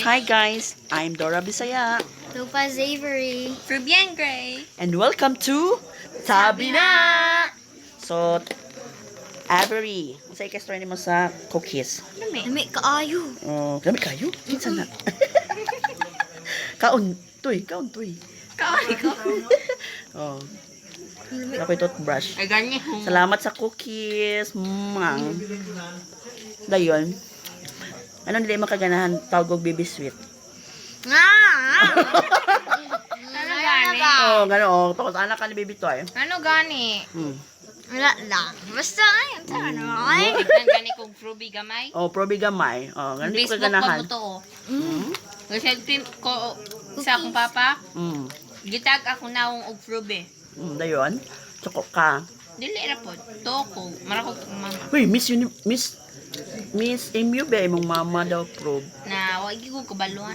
Hi guys, I'm Dora Bisaya Lupa Zavery. Rubian Gray. and welcome to Tabi Na! So, Avery, sa ikastroy mo sa cookies. Lami kaayo. Gamit kayo? Minsan na. Kaon, tuy. Kaaway ko. Oh. Ako toothbrush. Ay, ganyan. Salamat sa cookies, mang. Dayon. Anong nila makaganahan tawag og baby sweet? Nga! Ano gani? Oh, gano'n. Pakot anak ka ni baby toy. Ano gani? Wala lang. Basta ayun. Tara na ay. Tignan gani kong fruby gamay. Oh, probi gamay. Oh, ganun ko Facebook pa kaganahan. mo to. Kasi team ko sa akong papa, gitag ako naong og fruby. Dayon. Tsoko ka. Dili ra po. To ko. Marakog mama. Uy, Miss MU ba imong mama daw probe? Na wagi ko kabaluan.